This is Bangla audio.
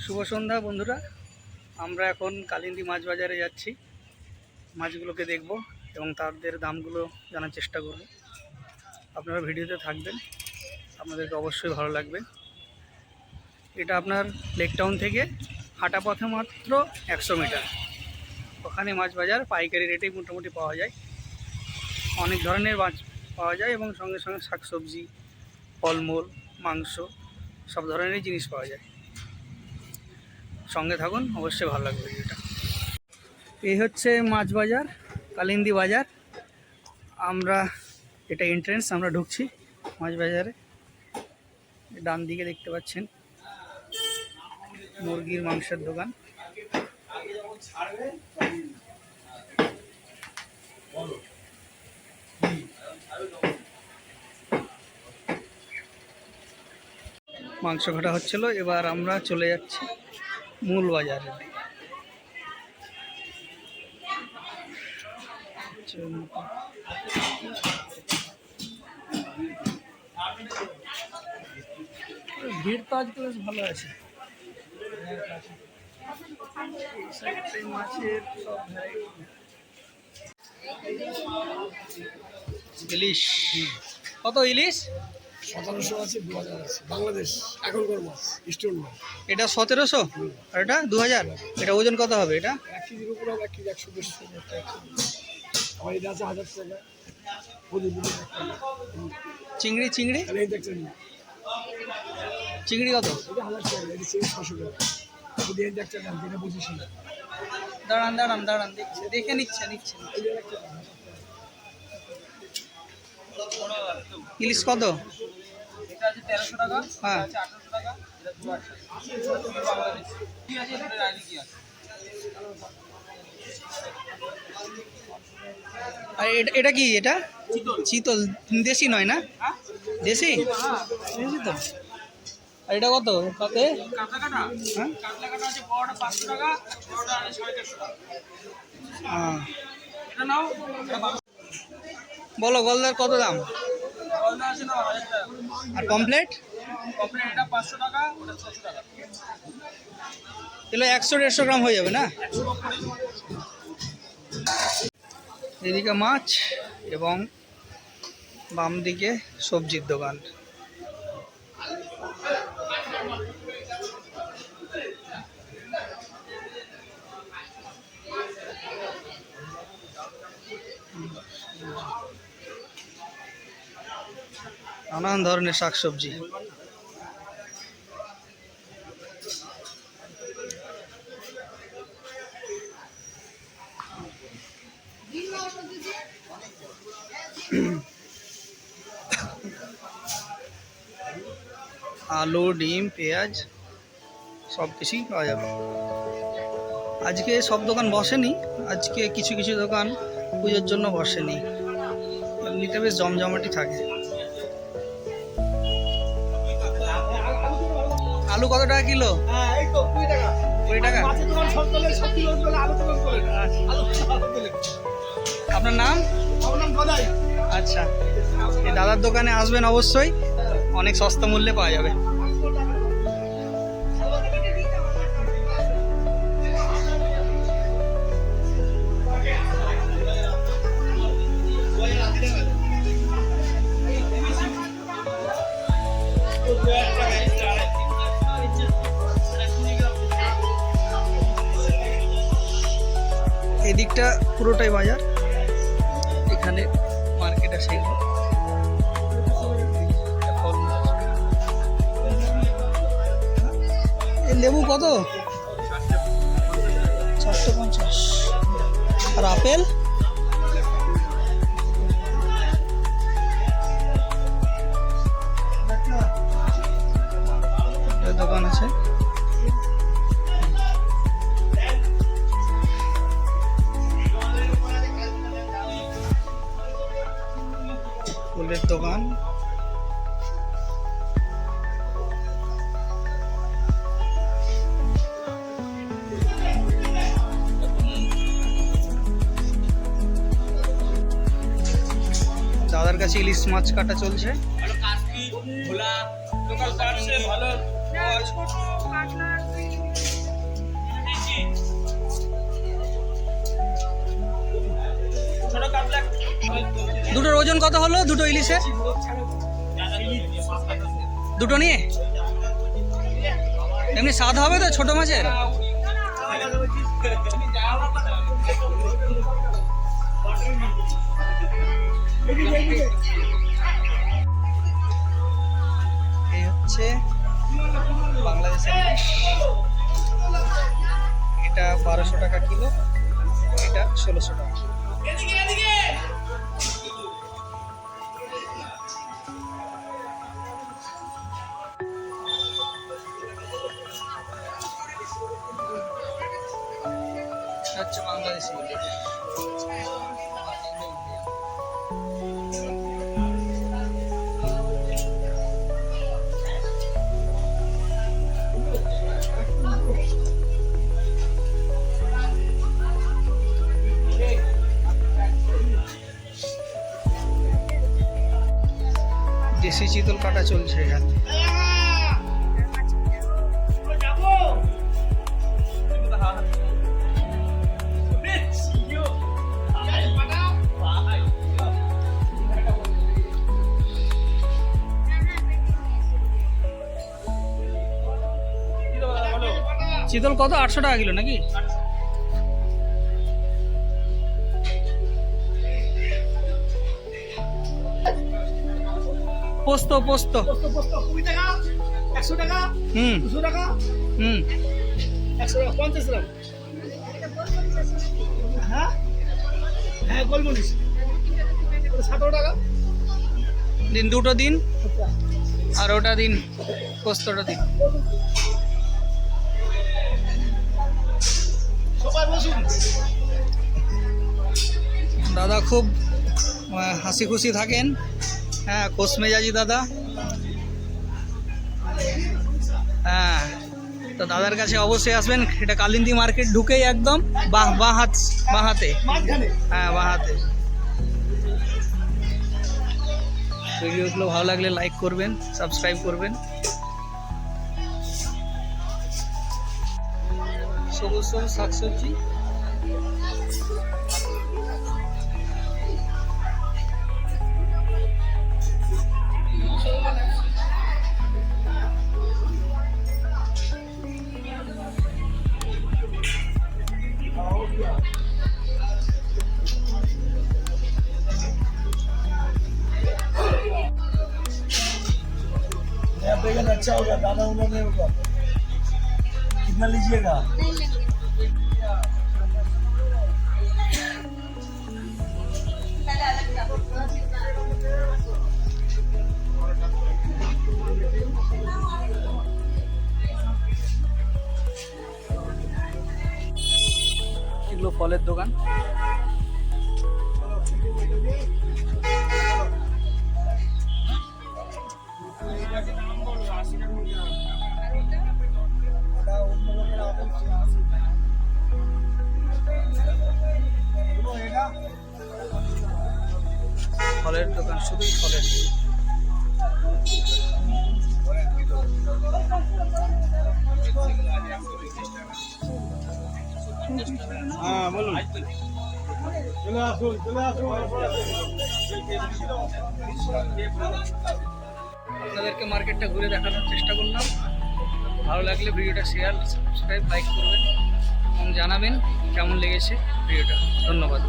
শুভ সন্ধ্যা বন্ধুরা, আমরা এখন কালিন্দী মাছ বাজারে যাচ্ছি। মাছগুলোকে দেখব এবং তাদের দামগুলো জানার চেষ্টা করব। আপনারা ভিডিওতে থাকবেন, আপনাদেরকে অবশ্যই ভালো লাগবে। এটা আপনার লেক টাউন থেকে হাঁটা পথে মাত্র 100 মিটার। ওখানে মাছ বাজার পাইকারি রেটেই মোটামুটি পাওয়া যায়। অনেক ধরনের মাছ পাওয়া যায় এবং সঙ্গে সঙ্গে শাকসবজি, ফলমূল, মাংস সব ধরনেরই জিনিস পাওয়া যায়। সঙ্গে থাকুন, অবশ্যই ভালো লাগবে ভিডিওটা। এই হচ্ছে মাছ বাজার, কালিন্দী বাজার। এটা এন্ট্রেন্স, আমরা ঢুকছি মাছ বাজারে। ডান দিকে দেখতে পাচ্ছেন মুরগির মাংসের দোকান। মাংস কাটা হচ্ছিল, এবার আমরা চলে যাচ্ছি মূল বাজারের দিকে। ভিড় তো আজকে বেশ ভালো আছে। মাছের সব ইলিশ কত? ইলিশ 1700 আছে, 2000 আছে। বাংলাদেশ এখনকার মাছ, স্টোন মাছ। এটা 1700 আর এটা 2000। এটা ওজন কত হবে? এটা 1 কেজির উপর হবে, 1 কেজি 100-150 টাকা। আমার এটা আছে 1000 টাকা। চিংড়ি এই দেখছেন, চিংড়ি কত? এটা 1000 টাকা, এটা 600 টাকা। আপনি এই দেখছেন, এটা বুঝিস না। দাঁড়ান দেখে নিচ্ছে। ইলিশ কত? এটা আছে 1300 টাকা, হ্যাঁ। এটা আছে 1800 টাকা, এটা 2000 বাংলাদেশ। কি আছে এর আইডি কি আছে? আর এটা কি? এটা চিতল, দেশি নয় না? হ্যাঁ দেশি তো। আর এটা কত? তাতে কাতলা কাটা, হ্যাঁ, কাতলা কাটা আছে বড়টা 500 টাকা, বড়টা আছে 450 টাকা। এটা নাও, এটা ভালো। বলো গলদার কত দাম? গলদা আছে না 1000 টাকা। আর পমপ্লেট? কমপ্লিট এটা 500 টাকা, ওটা 600 টাকা। এগুলো 100-150 গ্রাম হয়ে যাবে না? 100 করে। এদিকে মাছ এবং বাম দিকে সবজির দোকান। নানান ধরনের শাকসবজি। আলু, ডিম, পেঁয়াজ সব কিছুই পাওয়া যাবে। আজকে সব দোকান বসেনি, আজকে কিছু কিছু দোকান পুজোর জন্য বসেনি। এমনিতে বেশ জমজমাটি থাকে। আলু কত টাকা কিলো? হ্যাঁ, এই তো 20 টাকা। 20 টাকা। মাছের দোকান সব চলে, সব কিলো চলে, আলু দোকান চলে না। আলু চলে। আপনার নাম? আমার নাম গদাই। আচ্ছা, এই দাদার দোকানে আসবেন অবশ্যই, অনেক সস্তা মূল্যে পাওয়া যাবে। এদিকটা পুরোটাই বাজার, এখানে মার্কেট আছে। লেবু কত? 450। আর আপেল? দোকান আছে। ফুলের দোকান। দাদার কাছে ইলিশ মাছ কাটা চলছে। ভালো কাশি, ভোলা, লোকাল কাটছে ভালো। দুটোর ওজন কত হলো দুটো ইলিশে? দুটো নিয়ে এমনি স্বাদ হবে তো ছোট মাছের? এই হচ্ছে বাংলাদেশের ইলিশ। এটা 1200 টাকা কিলো, এটা 1600 টাকা। এটা হচ্ছে বাংলাদেশি ইলিশ। দেশি চিতল কাটা চলছে এখানে। চিতল কত? 800 টাকা কিলো নাকি? পোস্ত পোস্ত 20 টাকা, 100 টাকা, হুম 200 টাকা, হুম 100 টাকা, 50 গ্রাম। হ্যাঁ হ্যাঁ, গোলমরিচ 17 টাকা। দিন দুটো দিন, আর ওটা দিন, পোস্তটা দিন। সবাই বসুন। দাদা খুব হাসি খুশি থাকেন, হ্যাঁ, খোশ মেজাজি দাদা। হ্যাঁ, তো দাদার কাছে অবশ্যই আসবেন। এটা কালিন্দী মার্কেট ঢুকেই একদম বাঁহাতে, মাঝখানে হ্যাঁ বাঁহাতে। ভিডিওগুলো ভালো লাগলে লাইক করবেন, সাবস্ক্রাইব করবেন। সবুজ সবুজ শাকসবজি, बैगन अच्छा होगा, दाना उना नहीं होगा। कितना लीजिएगा? এগুলো ফলের দোকান। ফলের দোকান, শুধুই ফলের। হ্যাঁ বলুন। চলে আসুন, চলে আসুন। আপনাদেরকে মার্কেটটা ঘুরে দেখানোর চেষ্টা করলাম। ভালো লাগলে ভিডিওটা শেয়ার, সাবস্ক্রাইব, লাইক করবেন এবং জানাবেন কেমন লেগেছে ভিডিওটা। ধন্যবাদ।